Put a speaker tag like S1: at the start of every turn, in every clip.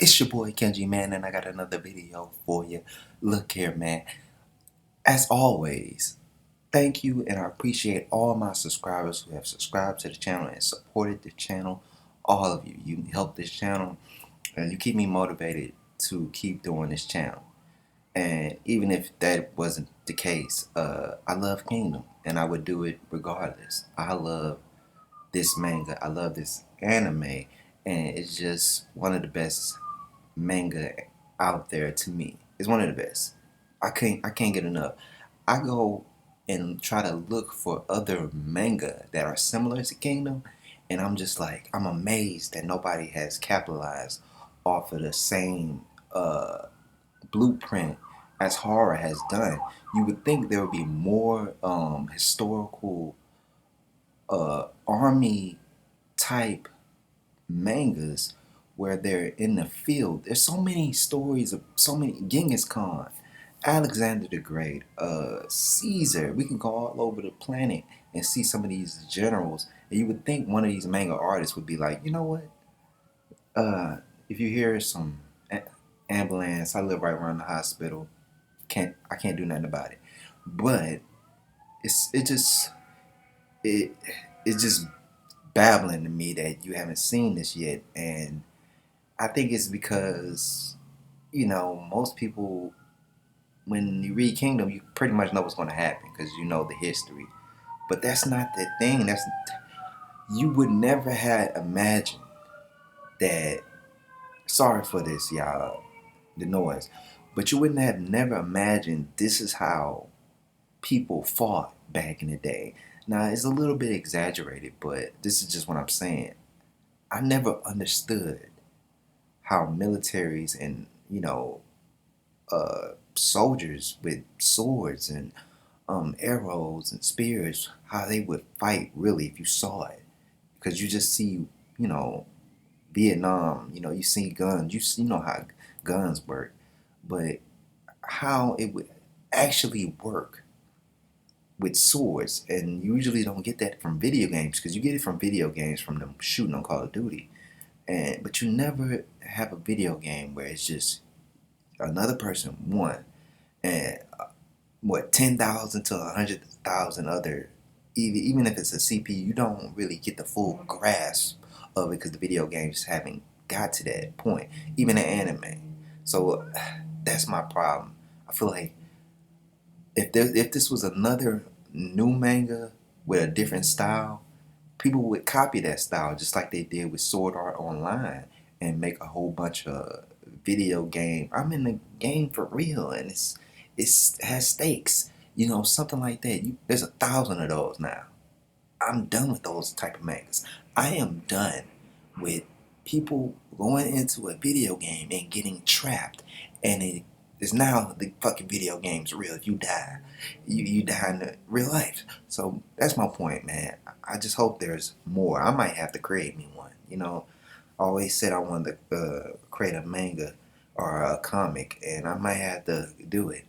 S1: It's your boy Kenji, man, and I got another video for you. Look here, man. As always, thank you, and I appreciate all my subscribers who have subscribed to the channel and supported the channel. All of you. You help this channel, and you keep me motivated to keep doing this channel. And even if that wasn't the case, I love Kingdom, and I would do it regardless. I love this manga. I love this anime, and it's just one of the best manga out there to me. It's one of the best. I can't get enough. I go and try to look for other manga that are similar to Kingdom, and I'm just like, I'm amazed that nobody has capitalized off of the same blueprint as horror has done. You would think there would be more historical army type mangas where they're in the field. There's so many stories of so many Genghis Khan, Alexander the Great, Caesar. We can go all over the planet and see some of these generals. And you would think one of these manga artists would be like, you know what? If you hear some ambulance, I live right around the hospital. I can't do nothing about it. But it's just babbling to me that you haven't seen this yet, and I think it's because most people, when you read Kingdom, you pretty much know what's going to happen because you know the history. But that's not the thing. You would never have imagined that. Sorry for this, y'all, the noise, but you wouldn't have never imagined this is how people fought back in the day. Now, it's a little bit exaggerated, but this is just what I'm saying. I never understood how militaries and, soldiers with swords and arrows and spears, how they would fight really if you saw it. Because you just see, Vietnam, you see guns, you know how guns work. But how it would actually work with swords, and you usually don't get that from video games because you get it from video games from them shooting on Call of Duty, but you never have a video game where it's just another person one and 10,000 to 100,000 other. Even if it's a CPU, you don't really get the full grasp of it because the video games haven't got to that point. Even the anime. So that's my problem. I feel like if this was another new manga with a different style, people would copy that style just like they did with Sword Art Online and make a whole bunch of video game. I'm in the game for real, and it has stakes. Something like that. There's 1,000 of those now. I'm done with those type of mangas. I am done with people going into a video game and getting trapped, and it's now the fucking video game's real. If you die, you die in the real life. So that's my point, man. I just hope there's more. I might have to create me one. I always said I wanted to create a manga or a comic, and I might have to do it.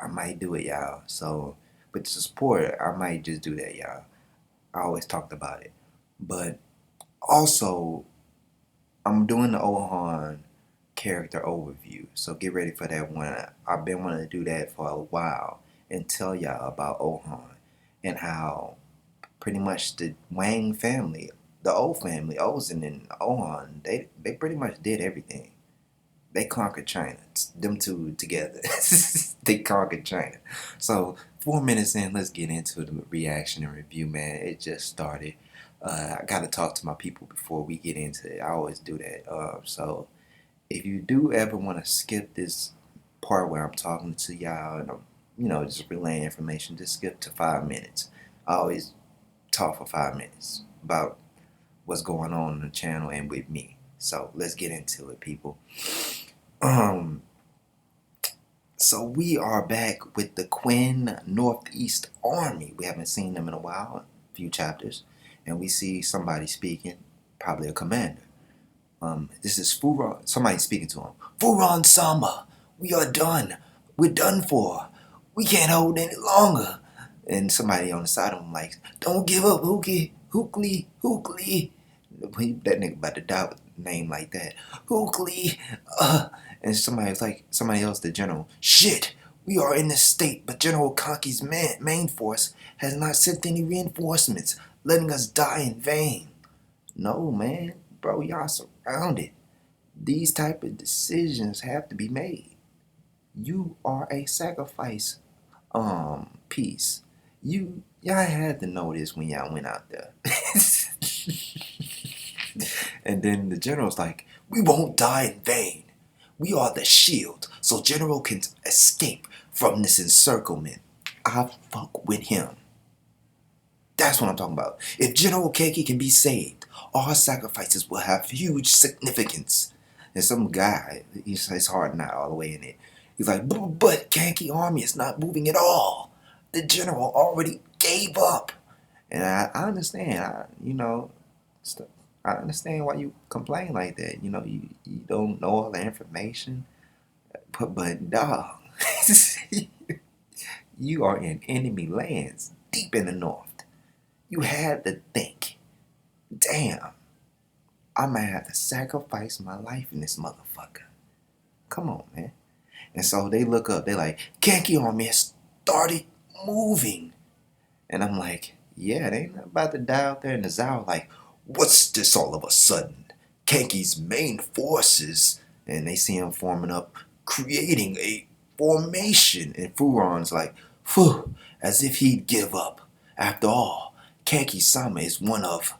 S1: I might do it, y'all. So, but to support, I might just do that, y'all. I always talked about it. But also, I'm doing the Ohan character overview, so get ready for that one. I've been wanting to do that for a while and tell y'all about Ohan and how pretty much the Wang family, the old family, Ozen and Ohan, they pretty much did everything. They conquered China. Them two together. They conquered China. So 4 minutes in, let's get into the reaction and review, man. It just started. I gotta talk to my people before we get into it. I always do that. So if you do ever want to skip this part where I'm talking to y'all and I'm, just relaying information, just skip to 5 minutes. I always talk for 5 minutes about what's going on the channel and with me. So let's get into it, people. So we are back with the Quinn Northeast Army. We haven't seen them in a while, a few chapters, and we see somebody speaking, probably a commander. This is Furon. Somebody speaking to him. Furon Sama, we are done. We're done for. We can't hold any longer. And somebody on the side of him like, don't give up, Hookie, Hookly. That nigga about to die name like that. Oakley, and somebody else, the general. Shit, we are in this state, but General Kanki's main force has not sent any reinforcements, letting us die in vain. No, man, bro, y'all surrounded. These type of decisions have to be made. You are a sacrifice piece. Y'all had to know this when y'all went out there. And then the general's like, we won't die in vain. We are the shield, so General can escape from this encirclement. I fuck with him. That's what I'm talking about. If General Kenji can be saved, our sacrifices will have huge significance. And some guy, he's hard not all the way in it. He's like, but Kanki army is not moving at all. The general already gave up. And I understand, I understand why you complain like that. You don't know all the information. But dog, you are in enemy lands, deep in the north. You had to think, damn, I might have to sacrifice my life in this motherfucker. Come on, man. And so they look up, they like, Kanki army has started moving. And I'm like, yeah, they ain't about to die out there in the Zao. Like, what's this all of a sudden? Kanki's main forces. And they see him forming up, creating a formation. And Furon's like, phew, as if he'd give up. After all, Kanki-sama is one of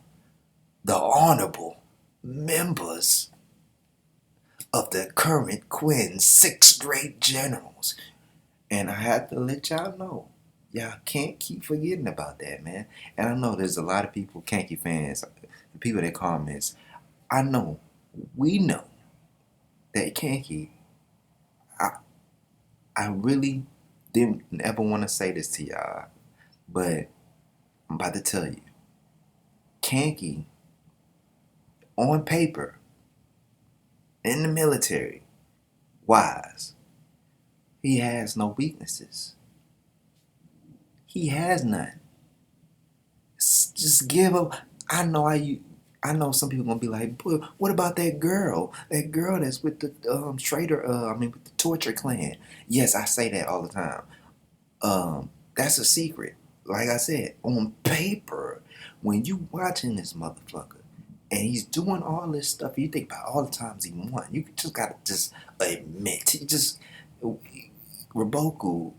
S1: the honorable members of the current Quinn's 6th grade generals. And I have to let y'all know, y'all can't keep forgetting about that, man. And I know there's a lot of people, Kanki fans, the people that comments. I know, we know that Kanki, I really didn't ever want to say this to y'all, but I'm about to tell you. Kanki, on paper, in the military, wise, he has no weaknesses. He has none. Just give up. I know some people gonna be like, but what about that girl? That girl that's with the with the torture clan. Yes, I say that all the time. That's a secret. Like I said, on paper, when you watching this motherfucker and he's doing all this stuff, you think about all the times he won. You just gotta just admit. Riboku,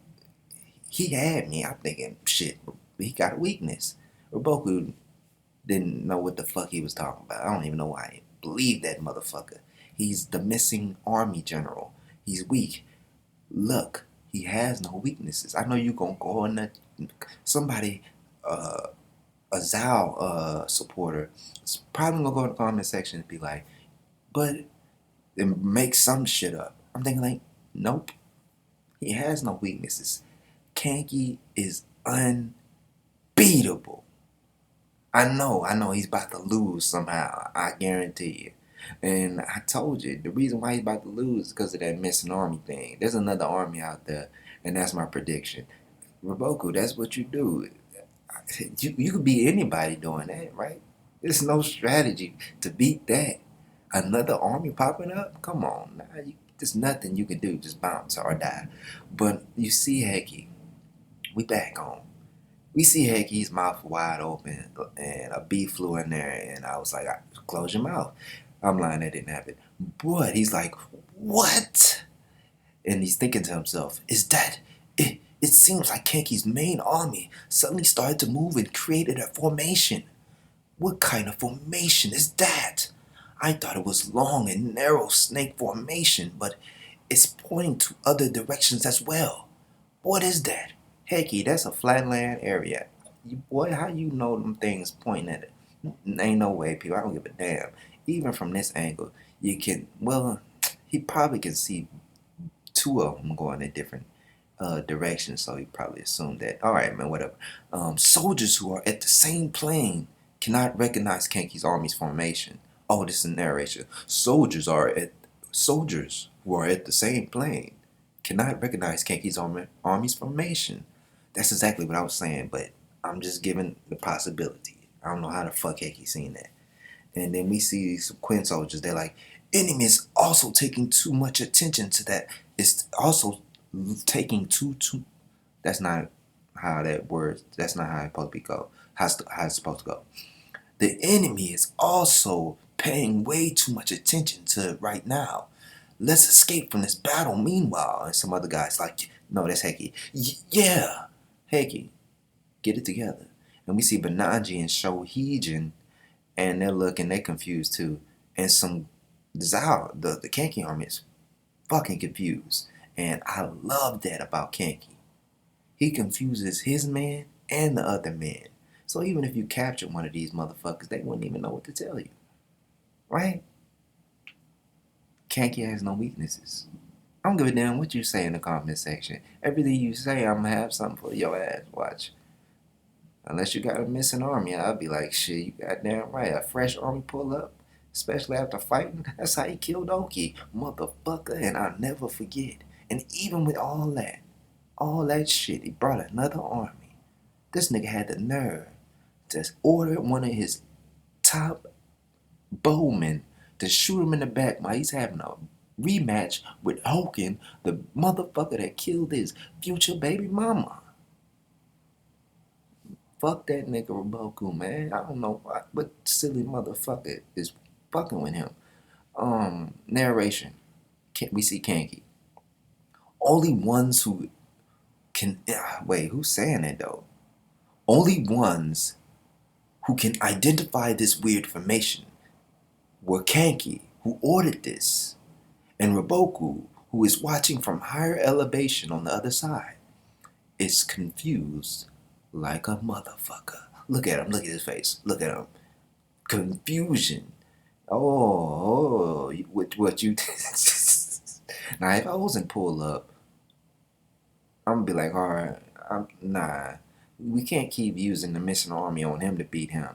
S1: he had me. I'm thinking, shit, he got a weakness. Riboku didn't know what the fuck he was talking about. I don't even know why I believe that motherfucker. He's the missing army general. He's weak. Look, he has no weaknesses. I know you gonna go in that. Somebody, a Zao supporter, is probably gonna go in the comment section and be like, but and make some shit up. I'm thinking like, nope. He has no weaknesses. Kanki is unbeatable. I know he's about to lose somehow. I guarantee you. And I told you, the reason why he's about to lose is because of that missing army thing. There's another army out there, and that's my prediction. Riboku, that's what you do. You could be anybody doing that, right? There's no strategy to beat that. Another army popping up? Come on. There's nothing you can do. Just bounce or die. But you see Heki. We back on. We see Heki's mouth wide open and a bee flew in there and I was like, close your mouth. I'm lying, that didn't happen. But he's like, what? And he's thinking to himself, is that it? It seems like Kanki's main army suddenly started to move and created a formation. What kind of formation is that? I thought it was long and narrow snake formation, but it's pointing to other directions as well. What is that? Hecky, that's a flatland area. Boy, how you know them things pointing at it? Ain't no way, people. I don't give a damn. Even from this angle, you can, well, he probably can see two of them going in different directions, so he probably assumed that. All right, man, whatever. Soldiers who are at the same plane cannot recognize Kanki's army's formation. Oh, this is a narration. Soldiers who are at the same plane cannot recognize Kanki's army's formation. That's exactly what I was saying, but I'm just giving the possibility. I don't know how the fuck Kanki seen that. And then we see some Quinn soldiers. They're like, enemy is also taking too much attention to that. It's also taking too. That's not how that word. That's not how it's supposed to go. How it's supposed to go. The enemy is also paying way too much attention to it right now. Let's escape from this battle meanwhile. And some other guys like, no, that's Heki. Yeah, Heki, get it together. And we see Bananji and Shohijin, and they're confused too. And some Zao, the Kanki army is fucking confused. And I love that about Kanki. He confuses his man and the other man. So even if you capture one of these motherfuckers, they wouldn't even know what to tell you. Right? Kanki has no weaknesses. I don't give a damn what you say in the comment section. Everything you say, I'm gonna have something for your ass. Watch. Unless you got a missing army, I'll be like, shit, you goddamn right. A fresh army pull up, especially after fighting. That's how he killed Oki, motherfucker, and I'll never forget. And even with all that shit, he brought another army. This nigga had the nerve to order one of his top bowmen to shoot him in the back while he's having a rematch with Hoken, the motherfucker that killed his future baby mama. Fuck that nigga Riboku, man. I don't know what silly motherfucker is fucking with him. Narration. We see Kanki. Only ones who can... Wait, who's saying it, though? Only ones who can identify this weird formation were Kanki, who ordered this, and Riboku, who is watching from higher elevation on the other side, is confused like a motherfucker. Look at him. Look at his face. Look at him. Confusion. Oh, what you... Now, if I wasn't pulled up, I'm going to be like, all right, nah. We can't keep using the missing army on him to beat him.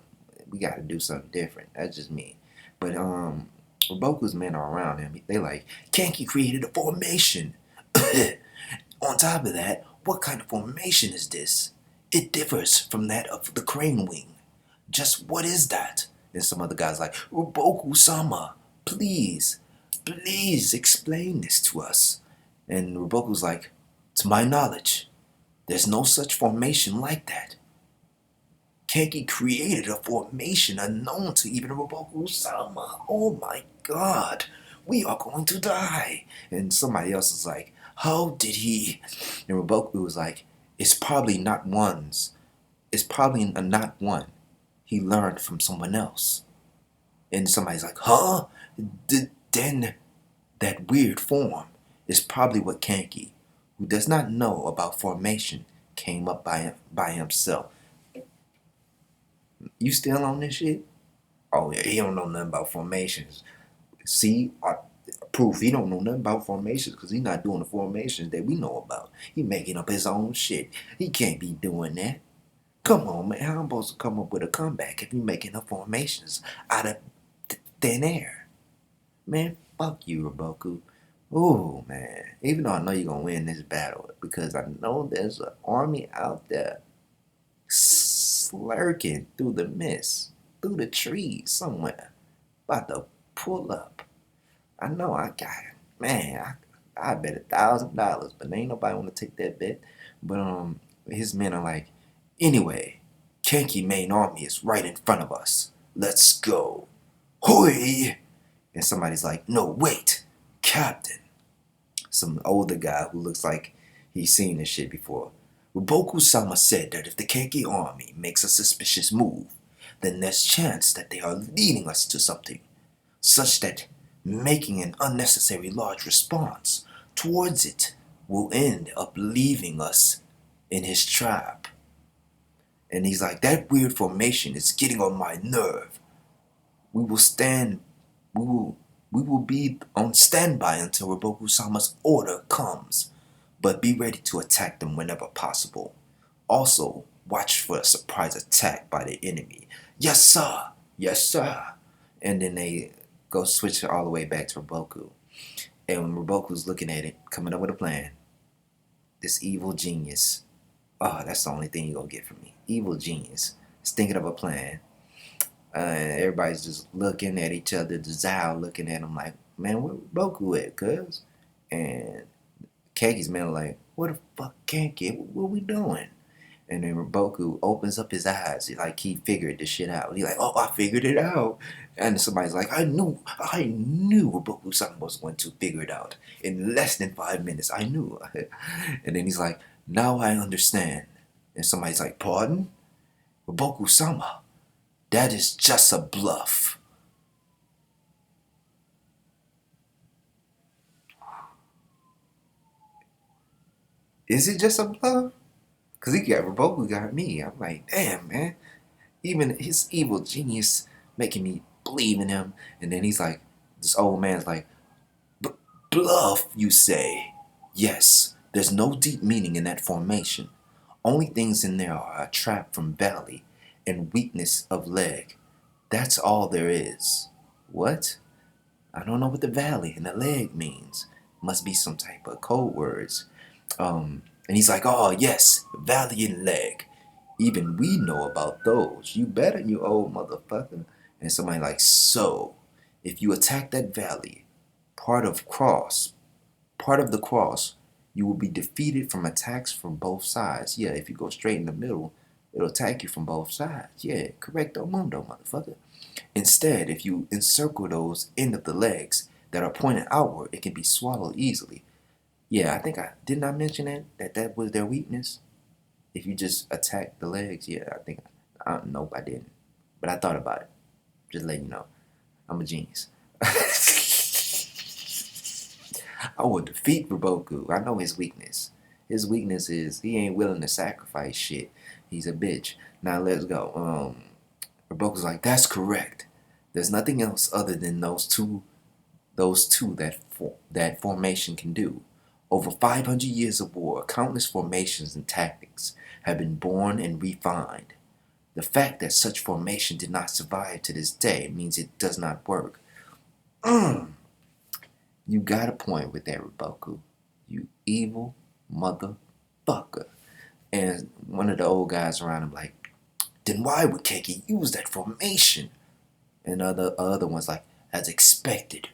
S1: We got to do something different. That's just me. But Riboku's men are around him. They like, Kanki created a formation. On top of that, what kind of formation is this? It differs from that of the crane wing. Just what is that? And some other guys like, Riboku-sama, please explain this to us. And Riboku's like, to my knowledge, there's no such formation like that. Kanki created a formation unknown to even Riboku-sama. Oh my god, we are going to die. And somebody else is like, how did he? And Riboku was like, it's probably not one's. It's probably not one. He learned from someone else. And somebody's like, huh? Then that weird form is probably what Kanki, who does not know about formation, came up by himself. You still on this shit? Oh yeah, he don't know nothing about formations. See, proof he don't know nothing about formations because he's not doing the formations that we know about. He making up his own shit. He can't be doing that. Come on, man. How I'm supposed to come up with a comeback if you making up formations out of thin air? Man, fuck you, Riboku. Oh, man. Even though I know you're going to win this battle because I know there's an army out there slurking through the mist, through the trees somewhere, about to pull up. I know I got it. Man, I bet $1,000, but ain't nobody want to take that bet. But his men are like, anyway, Kanki main army is right in front of us. Let's go. Hoi! And somebody's like, no, wait, Captain. Some older guy who looks like he's seen this shit before. Riboku-sama said that if the Kanki army makes a suspicious move, then there's chance that they are leading us to something, such that making an unnecessary large response towards it will end up leaving us in his trap. And he's like, that weird formation is getting on my nerve. We will be on standby until Riboku-sama's order comes, but be ready to attack them whenever possible. Also, watch for a surprise attack by the enemy. Yes, sir. Yes, sir. And then they go switch it all the way back to Riboku. And when Riboku's looking at it, coming up with a plan, this evil genius, oh, that's the only thing you're going to get from me. Evil genius is thinking of a plan. And everybody's just looking at each other. The Zao looking at him like, man, where Riboku at, cuz? And Kanki's man like, what the fuck, Kanki? What we doing? And then Riboku opens up his eyes, like he figured this shit out. He's like, "Oh, I figured it out." And somebody's like, I knew Riboku-san was going to figure it out in less than 5 minutes. I knew." And then he's like, "Now I understand." And somebody's like, "Pardon, Riboku-sama? That is just a bluff." Is it just a bluff? Cause Riboku got me. I'm like, damn, man. Even his evil genius making me believe in him. And then he's like, this old man's like, bluff, you say? Yes, there's no deep meaning in that formation. Only things in there are a trap from valley and weakness of leg. That's all there is. What? I don't know what the valley and the leg means. Must be some type of code words. And he's like, oh yes, valley and leg. Even we know about those. You better, you old motherfucker. And somebody like, so, if you attack that valley, part of the cross, you will be defeated from attacks from both sides. Yeah, if you go straight in the middle, it'll attack you from both sides. Yeah, correcto mundo, motherfucker. Instead, if you encircle those end of the legs that are pointed outward, it can be swallowed easily. Yeah, I think I didn't I mention that was their weakness. If you just attack the legs, yeah, I think nope, I didn't. But I thought about it. Just letting you know, I'm a genius. I will defeat Riboku. I know his weakness. His weakness is he ain't willing to sacrifice shit. He's a bitch. Now let's go. Riboku's like, that's correct. There's nothing else other than those two that formation can do. Over 500 years of war, countless formations and tactics have been born and refined. The fact that such formation did not survive to this day means it does not work. You got a point with that, Riboku. You evil motherfucker. And one of the old guys around him like, then why would Kenji use that formation? And other one's like, as expected,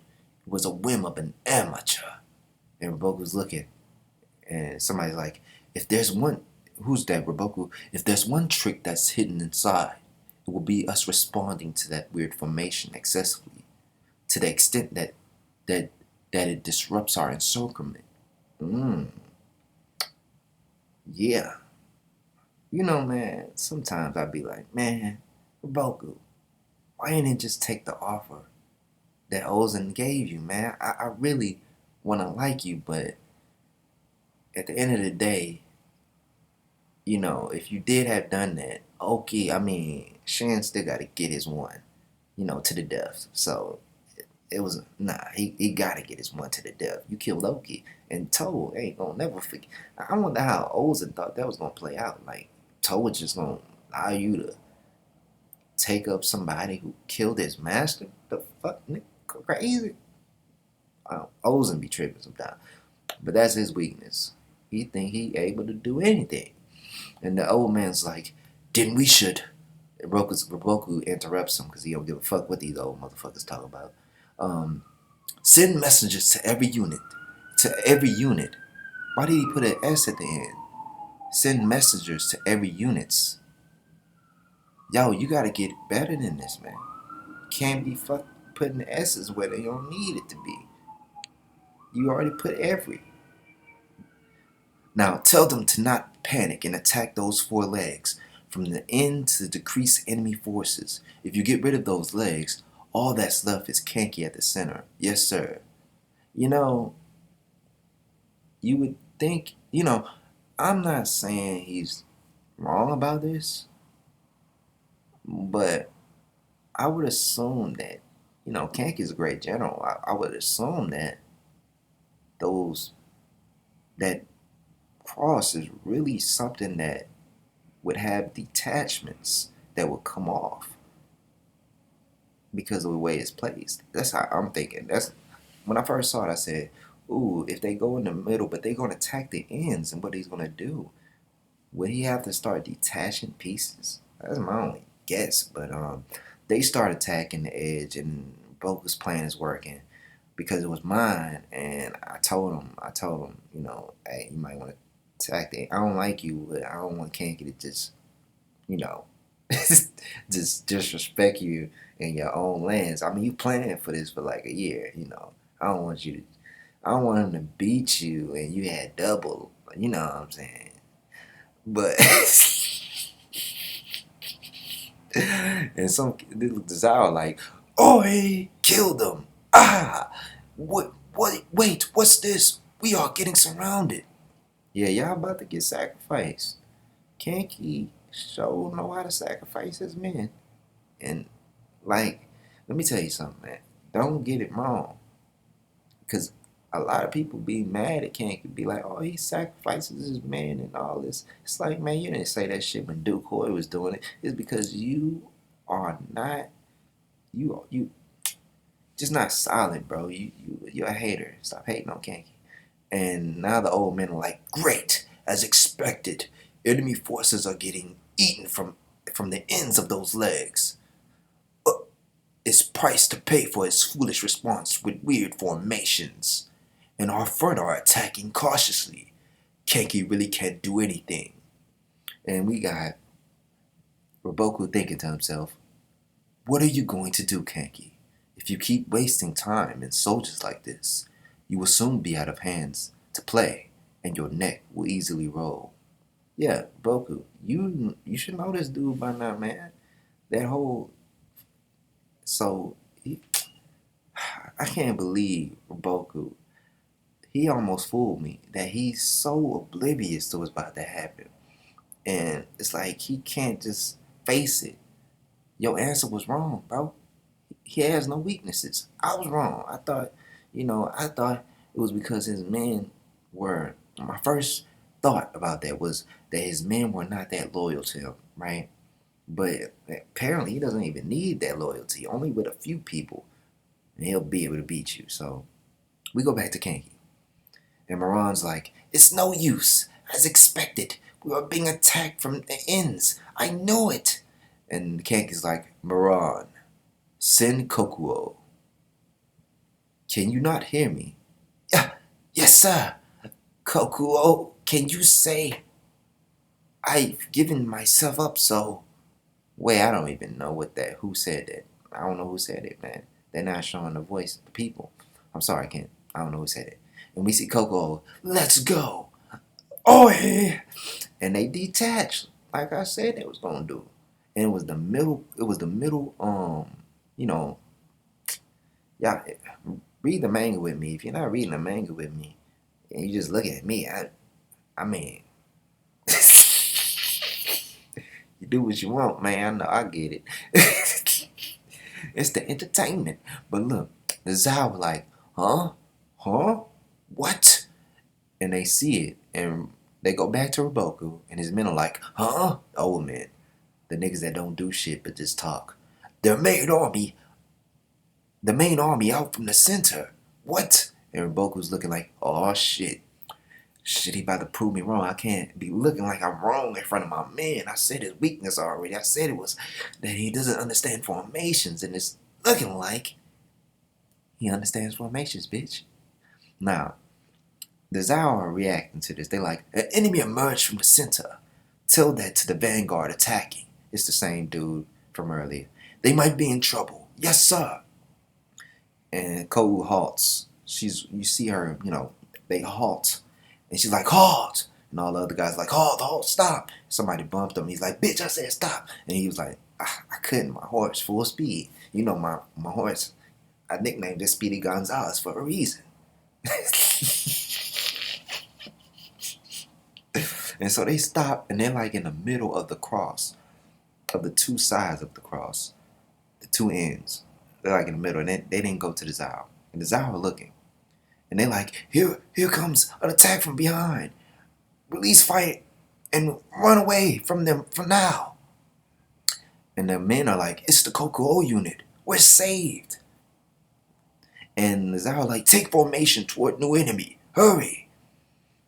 S1: it was a whim of an amateur. And Riboku's looking, and somebody's like, if there's one, who's that, Riboku? If there's one trick that's hidden inside, it will be us responding to that weird formation excessively, to the extent that that it disrupts our encirclement. Yeah. You know, man, sometimes I'd be like, man, Riboku, why didn't it just take the offer that Ozen gave you, man? I really want to like you, but at the end of the day, if you did have done that, okay, I mean, Shan still got to get his one, to the death. So it was, nah, he got to get his one to the death. You killed Loki, and Toad ain't gonna never forget. I wonder how Ozen thought that was gonna play out. Like, Toad was just gonna allow you to take up somebody who killed his master? The fuck, nigga, crazy. Ozen be tripping sometimes, but that's his weakness. He think he able to do anything. And the old man's like, then we should. Riboku interrupts him because he don't give a fuck what these old motherfuckers talk about. Send messengers to every unit. To every unit. Why did he put an S at the end? Send messengers to every units. Yo, you gotta get better than this, man. Can't be putting the S's where they don't need it to be. You already put every. Now tell them to not panic and attack those four legs from the end to decrease enemy forces. If you get rid of those legs, all that's left is Kanki at the center. Yes, sir. You know, you would think, I'm not saying he's wrong about this, but I would assume that, Kanki's a great general. I would assume that that cross is really something that would have detachments that would come off because of the way it's placed. That's how I'm thinking. That's when I first saw it. I said, "Ooh, if they go in the middle, but they're gonna attack the ends, and what he's gonna do? Would he have to start detaching pieces?" That's my only guess. But they start attacking the edge, and Boku's plan is working because it was mine. And I told him, hey, you might want to attack it. I don't like you, but I don't want Kanki to just, you know, just disrespect you in your own lands. I mean, you planned for this for like a year, I don't want you to, I don't want him to beat you and you had double, you know what I'm saying? But, and some desire like, oh, he killed him. Ah, wait, what's this? We are getting surrounded. Yeah, y'all about to get sacrificed. Kanki sure know how to sacrifice his men. And, like, let me tell you something, man. Don't get it wrong. Because a lot of people be mad at Kanki, be like, oh, he sacrifices his man and all this. It's like, man, you didn't say that shit when Duke Hoy was doing it. It's because you are not, you just not solid, bro. You're a hater. Stop hating on Kanki. And now the old men are like, great, as expected. Enemy forces are getting eaten from the ends of those legs. It's price to pay for his foolish response with weird formations. And our front are attacking cautiously. Kanki really can't do anything. And we got Riboku thinking to himself, what are you going to do, Kanki? If you keep wasting time in soldiers like this, you will soon be out of hands to play, and your neck will easily roll. Yeah, Riboku, you should know this dude by now, man. That whole so he, I can't believe Riboku. He almost fooled me that he's so oblivious to what's about to happen, and it's like he can't just face it. Your answer was wrong, bro. He has no weaknesses. I was wrong. I thought it was because his men were. My first thought about that was that his men were not that loyal to him, right? But apparently he doesn't even need that loyalty. Only with a few people, and he'll be able to beat you. So we go back to Kanki. And Moran's like, it's no use. As expected, we are being attacked from the ends. I know it. And Kanki's like, Moran, send Kokuo. Can you not hear me? Yeah, yes, sir. Kokuo, can you say I've given myself up so? Wait, I don't even know who said that. I don't know who said it, man. They're not showing the voice of the people. I'm sorry, Ken. I don't know who said it. And we see Coco, let's go. Oh, yeah. And they detach, like I said they was going to do. And it was the middle, y'all read the manga with me. If you're not reading the manga with me, and you just looking at me, I mean, you do what you want, man. I know, I get it. It's the entertainment. But look, the Zao were like, huh? What? And they see it, and they go back to Riboku, and his men are like, huh? The old men. The niggas that don't do shit but just talk. The main army out from the center. What? And Riboku's looking like, oh shit. Shit, he about to prove me wrong. I can't be looking like I'm wrong in front of my man. I said his weakness already. I said it was that he doesn't understand formations, and it's looking like he understands formations, bitch. Now, the Zao are reacting to this. They like, an enemy emerged from the center. Tell that to the vanguard attacking. It's the same dude from earlier. They might be in trouble. Yes, sir. And Kou halts. You see her, they halt. And she's like, halt. And all the other guys like, halt, stop. Somebody bumped him. He's like, bitch, I said stop. And he was like, I couldn't. My horse, full speed. My horse, I nicknamed it Speedy Gonzalez for a reason. And so they stop, and they're like in the middle of the cross, of the two sides of the cross, the two ends. They're like in the middle, and they didn't go to the Zao. And the Zao are looking. And they're like, here comes an attack from behind. Release fight and run away from them for now. And the men are like, it's the Kokuo unit. We're saved. And the Zao are like, take formation toward new enemy. Hurry.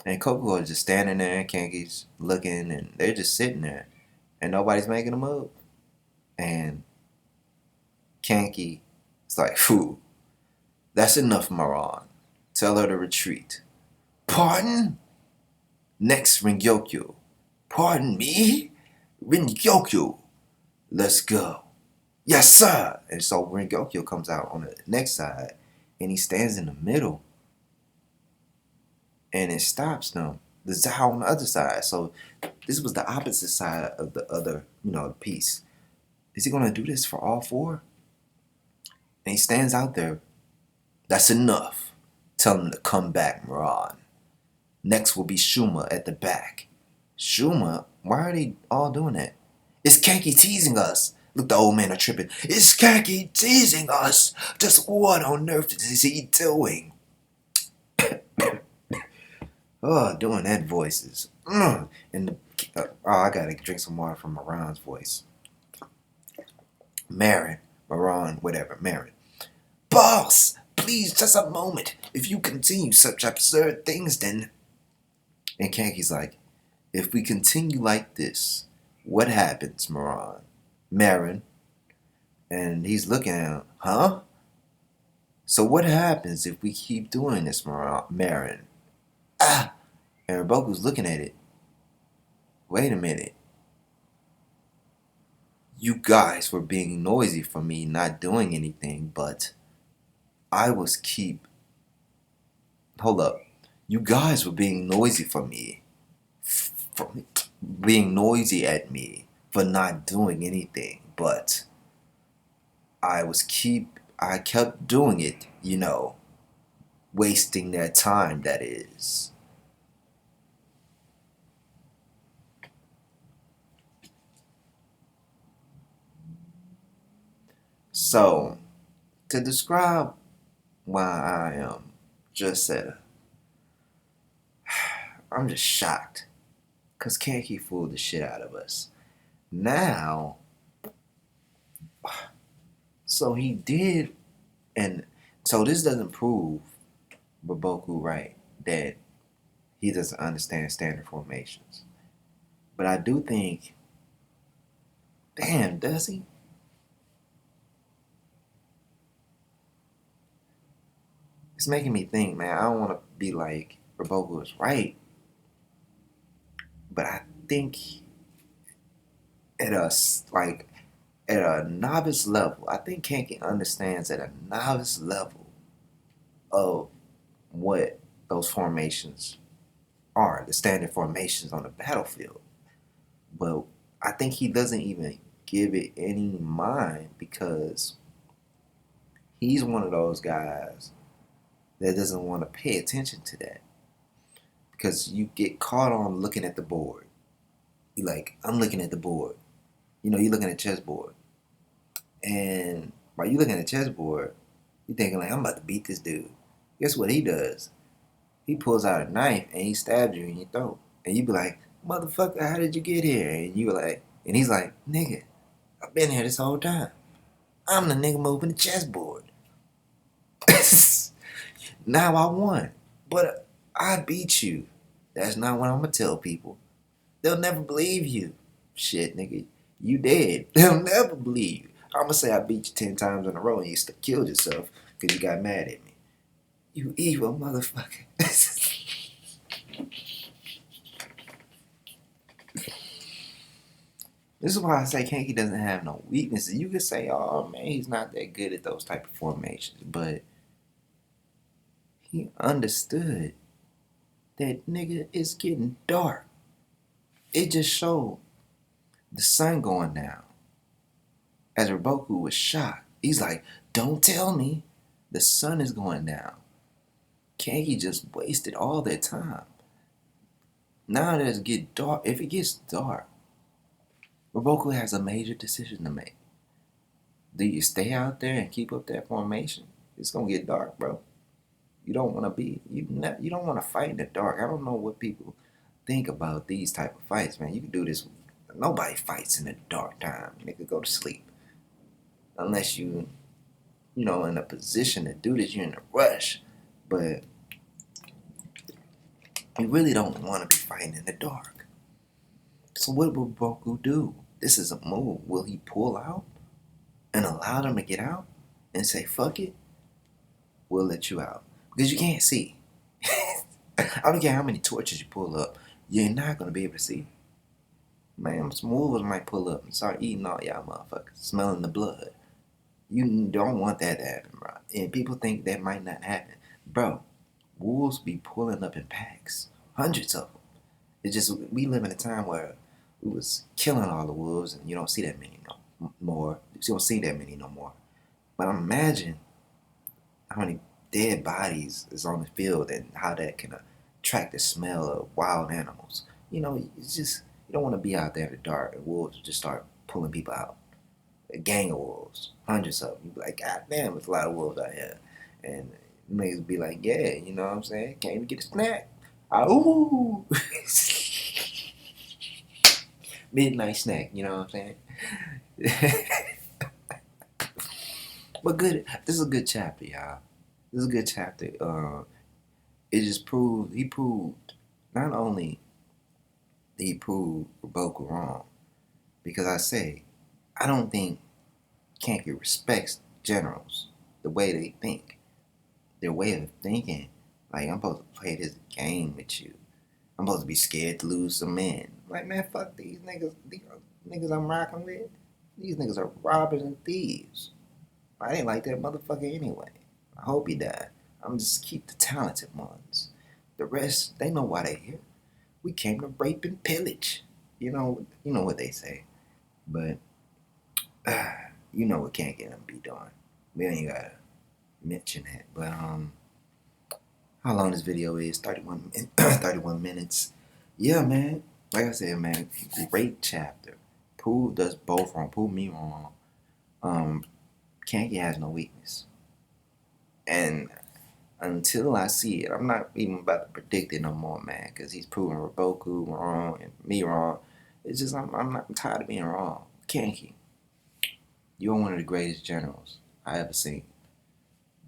S1: And Kokuo is just standing there, and Kanki's looking, and they're just sitting there. And nobody's making a move. And Kanki is like, phew, that's enough, Maran. Tell her to retreat. Pardon? Next, Ringyoku. Pardon me? Ringyoku. Let's go. Yes, sir. And so Ringyoku comes out on the next side, and he stands in the middle, and it stops them. The Zao on the other side. So this was the opposite side of the other, piece. Is he gonna do this for all four? And he stands out there. That's enough. Tell him to come back, Miran. Next will be Shuma at the back. Shuma? Why are they all doing that? It's Kanki teasing us. Look, the old man are tripping. It's Kanki teasing us. Just what on earth is he doing? Oh, doing that voices. And I gotta drink some water from Maran's voice. Marin, whatever, Marin. Boss, please, just a moment. If you continue such absurd things, then... And Kanki's like, if we continue like this, what happens, Marin? And he's looking at him, huh? So what happens if we keep doing this, Marin? Ah! And Riboku's looking at it. Wait a minute. You guys were being noisy for me not doing anything, but I was Hold up. You guys were being noisy for me. Being noisy at me for not doing anything, but I kept doing it, wasting their time, that is. So, to describe why I am I'm just shocked. Because Kanki fooled the shit out of us. Now, so he did, and so this doesn't prove Riboku right, that he doesn't understand standard formations. But I do think, damn, does he? It's making me think, man. I don't want to be like Riboku is right, but I think at a novice level, I think Kanki understands at a novice level of what those formations are, the standard formations on the battlefield. But I think he doesn't even give it any mind because he's one of those guys that doesn't want to pay attention to that. Because you get caught on looking at the board. You're like, I'm looking at the board. You're looking at chessboard. And while you're looking at chessboard, you're thinking like, I'm about to beat this dude. Guess what he does? He pulls out a knife and he stabs you in your throat. And you be like, motherfucker, how did you get here? And you were like, and he's like, nigga, I've been here this whole time. I'm the nigga moving the chessboard. Now I won. But I beat you. That's not what I'm going to tell people. They'll never believe you. Shit, nigga. You dead. They'll never believe you. I'm going to say I beat you 10 times in a row and you killed yourself because you got mad at me. You evil motherfucker. This is why I say Kanki doesn't have no weaknesses. You could say, oh man, he's not that good at those type of formations. But he understood that nigga it's getting dark. It just showed the sun going down. As Riboku was shocked. He's like, don't tell me the sun is going down. Kanki just wasted all their time. Now that it gets dark, if it gets dark, Riboku has a major decision to make. Do you stay out there and keep up that formation? It's gonna get dark, bro. You don't want to you don't want to fight in the dark. I don't know what people think about these type of fights, man. You can do this. Nobody fights in the dark time. Nigga, go to sleep. Unless you in a position to do this, you're in a rush. But you really don't want to be fighting in the dark. So what will Riboku do? This is a move. Will he pull out and allow them to get out and say, fuck it, we'll let you out. Because you can't see. I don't care how many torches you pull up, you're not going to be able to see. Man, some wolves might pull up and start eating all y'all motherfuckers, smelling the blood. You don't want that to happen, bro. And people think that might not happen. Bro, wolves be pulling up in packs. Hundreds of them. It's just, we live in a time where we was killing all the wolves and you don't see that many no more. You don't see that many no more. But imagine how many dead bodies is on the field and how that can attract the smell of wild animals. You know, it's just, you don't want to be out there in the dark and wolves just start pulling people out. A gang of wolves, hundreds of them. You be like, God damn, there's a lot of wolves out here. And niggas be like, yeah, you know what I'm saying? Came to get a snack. Ooh. Midnight snack, you know what I'm saying? But good, this is a good chapter, y'all. This is a good chapter. It just proved, he proved, not only did he prove Riboku wrong, because I say, I don't think Kanki respects generals the way they think. Their way of thinking, like, I'm supposed to play this game with you. I'm supposed to be scared to lose some men. Like, man, fuck these niggas. These niggas I'm rocking with, these niggas are robbers and thieves. I ain't like that motherfucker anyway. I hope he died. I'm just keep the talented ones. The rest, they know why they here. We came to rape and pillage. You know what they say. But you know what can't get them be doing. We ain't gotta mention that. But how long this video is? 31 minutes. Yeah, man. Like I said, man, great chapter. Proved us both wrong. Proved me wrong. Kanki has no weakness. And until I see it, I'm not even about to predict it no more, man, because he's proving Riboku wrong and me wrong. It's just, I'm tired of being wrong. Kanki, you're one of the greatest generals I ever seen.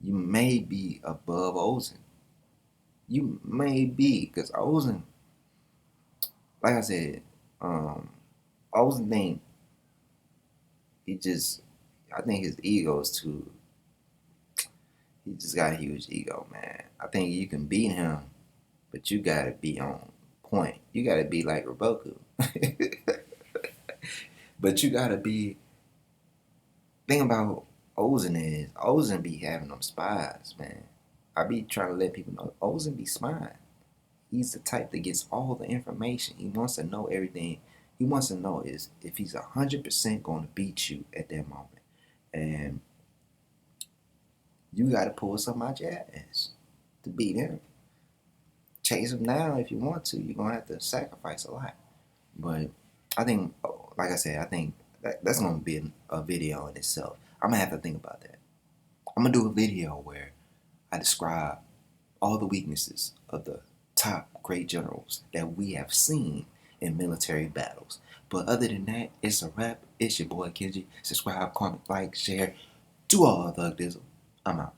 S1: You may be above Ozen. You may be, because Ozen, like I said, Ozen think, I think his ego is too, he just got a huge ego, man. I think you can beat him, but you gotta be on point. You gotta be like Riboku. But you gotta be, thing about Ozen be having them spies, man. I be trying to let people know, Ozen be spying. He's the type that gets all the information. He wants to know everything. He wants to know is if he's 100% going to beat you at that moment. And you got to pull something out your ass to beat him. Chase him down if you want to. You're going to have to sacrifice a lot. But I think, like I said, I think that's going to be a video in itself. I'm going to have to think about that. I'm going to do a video where I describe all the weaknesses of the top great generals that we have seen in military battles. But other than that, it's a wrap. It's your boy Kenji. Subscribe, comment, like, share. Do all the thug dizzle. I'm out.